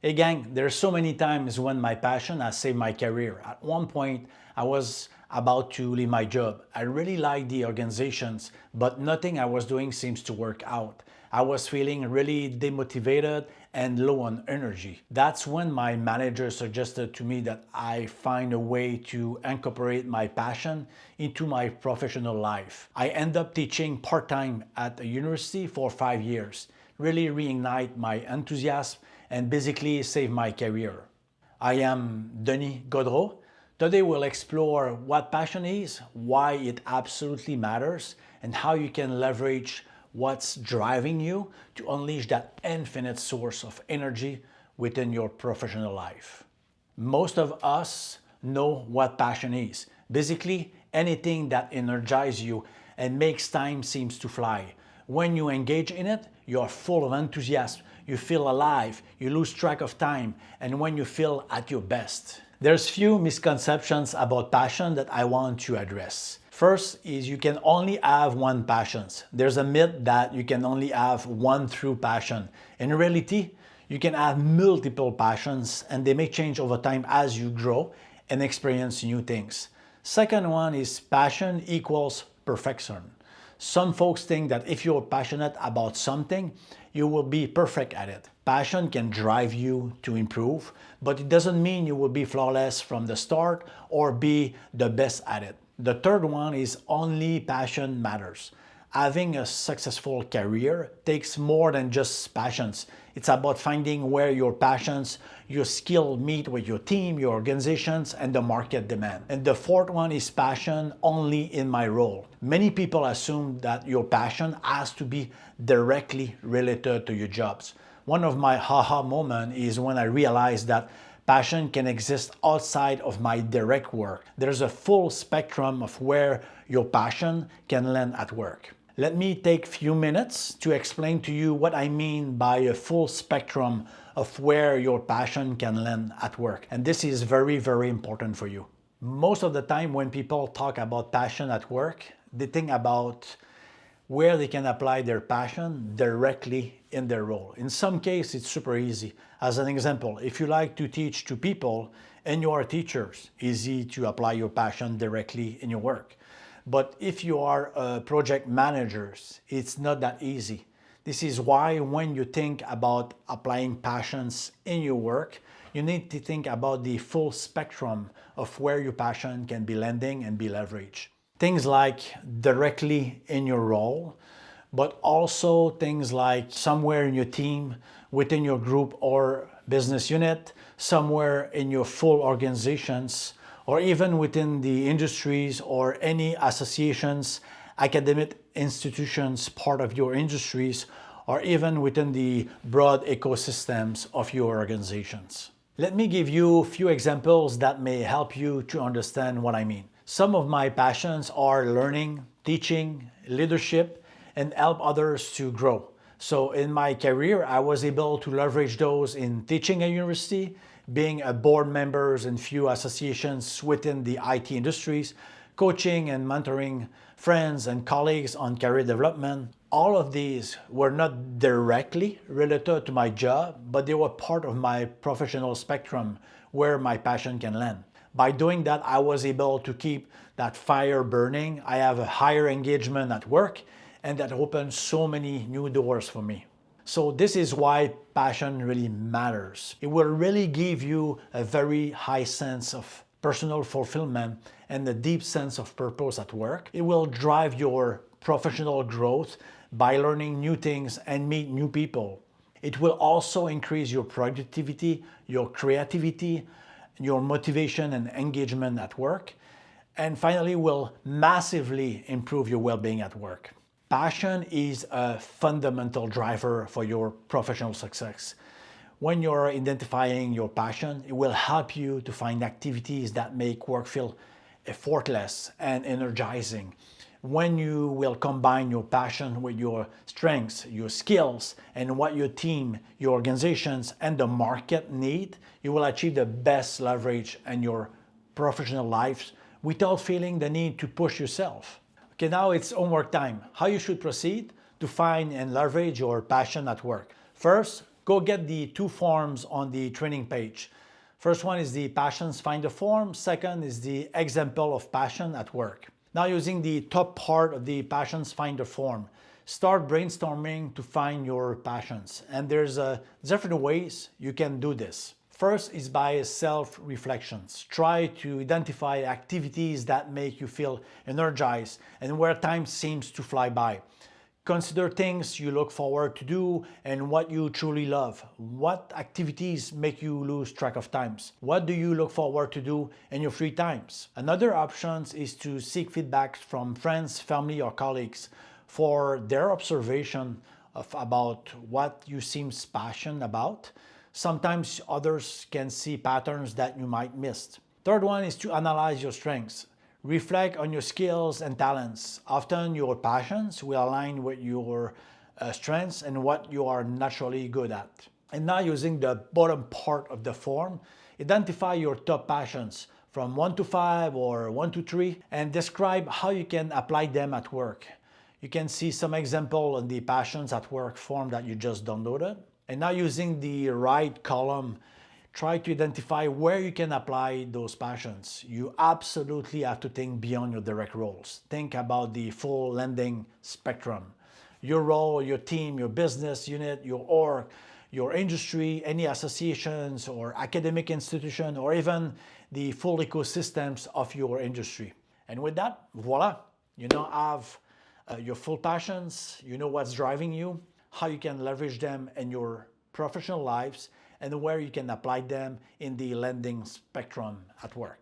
Hey gang, there's so many times when my passion has saved my career. At one point, I was about to leave my job. I really liked the organizations, but nothing I was doing seems to work out. I was feeling really demotivated and low on energy. That's when my manager suggested to me that I find a way to incorporate my passion into my professional life. I ended up teaching part-time at a university for 5 years, really reignite my enthusiasm and basically save my career. I am Denis Gaudreault. Today we'll explore what passion is, why it absolutely matters, and how you can leverage what's driving you to unleash that infinite source of energy within your professional life. Most of us know what passion is. Basically, anything that energizes you and makes time seems to fly. When you engage in it, you're full of enthusiasm, you feel alive, you lose track of time, and when you feel at your best. There's few misconceptions about passion that I want to address. First is you can only have one passion. There's a myth that you can only have one true passion. In reality, you can have multiple passions and they may change over time as you grow and experience new things. Second one is passion equals perfection. Some folks think that if you're passionate about something, you will be perfect at it. Passion can drive you to improve, but it doesn't mean you will be flawless from the start or be the best at it. The third one is only passion matters. Having a successful career takes more than just passions. It's about finding where your passions, your skill meet with your team, your organizations, and the market demand. And the fourth one is passion only in my role. Many people assume that your passion has to be directly related to your jobs. One of my haha moments is when I realized that passion can exist outside of my direct work. There's a full spectrum of where your passion can land at work. Let me take a few minutes to explain to you what I mean by a full spectrum of where your passion can land at work. And this is very, very important for you. Most of the time when people talk about passion at work, they think about where they can apply their passion directly in their role. In some cases, it's super easy. As an example, if you like to teach to people and you are teachers, easy to apply your passion directly in your work. But if you are project managers, it's not that easy. This is why when you think about applying passions in your work, you need to think about the full spectrum of where your passion can be landing and be leveraged. Things like directly in your role, but also things like somewhere in your team, within your group or business unit, somewhere in your full organizations, or even within the industries or any associations, academic institutions, part of your industries, or even within the broad ecosystems of your organizations. Let me give you a few examples that may help you to understand what I mean. Some of my passions are learning, teaching, leadership, and help others to grow. So in my career, I was able to leverage those in teaching at university, being a board member in few associations within the IT industries, coaching and mentoring friends and colleagues on career development. All of these were not directly related to my job, but they were part of my professional spectrum where my passion can land. By doing that, I was able to keep that fire burning. I have a higher engagement at work, and that opened so many new doors for me. So this is why passion really matters. It will really give you a very high sense of personal fulfillment and a deep sense of purpose at work. It will drive your professional growth by learning new things and meet new people. It will also increase your productivity, your creativity, your motivation and engagement at work. And finally, will massively improve your well-being at work. Passion is a fundamental driver for your professional success. When you're identifying your passion, it will help you to find activities that make work feel effortless and energizing. When you will combine your passion with your strengths, your skills, and what your team, your organizations, and the market need, you will achieve the best leverage in your professional lives without feeling the need to push yourself. Okay, now it's homework time. How you should proceed to find and leverage your passion at work. First, go get the two forms on the training page. First one is the Passions Finder form. Second is the Example of Passion at Work. Now, using the top part of the Passions Finder form, start brainstorming to find your passions. And there's different ways you can do this. First is by self-reflections. Try to identify activities that make you feel energized and where time seems to fly by. Consider things you look forward to do and what you truly love. What activities make you lose track of times? What do you look forward to do in your free times? Another option is to seek feedback from friends, family, or colleagues for their observation about what you seem passionate about. Sometimes others can see patterns that you might miss. Third one is to analyze your strengths. Reflect on your skills and talents. Often your passions will align with your strengths and what you are naturally good at. And now, using the bottom part of the form, identify your top passions from 1 to 5 or 1 to 3 and describe how you can apply them at work. You can see some example in the Passions at Work form that you just downloaded. And now, using the right column, try to identify where you can apply those passions. You absolutely have to think beyond your direct roles. Think about the full lending spectrum. Your role, your team, your business unit, your org, your industry, any associations or academic institution, or even the full ecosystems of your industry. And with that, voila, you now have your full passions, you know what's driving you, how you can leverage them in your professional lives, and where you can apply them in the lending spectrum at work.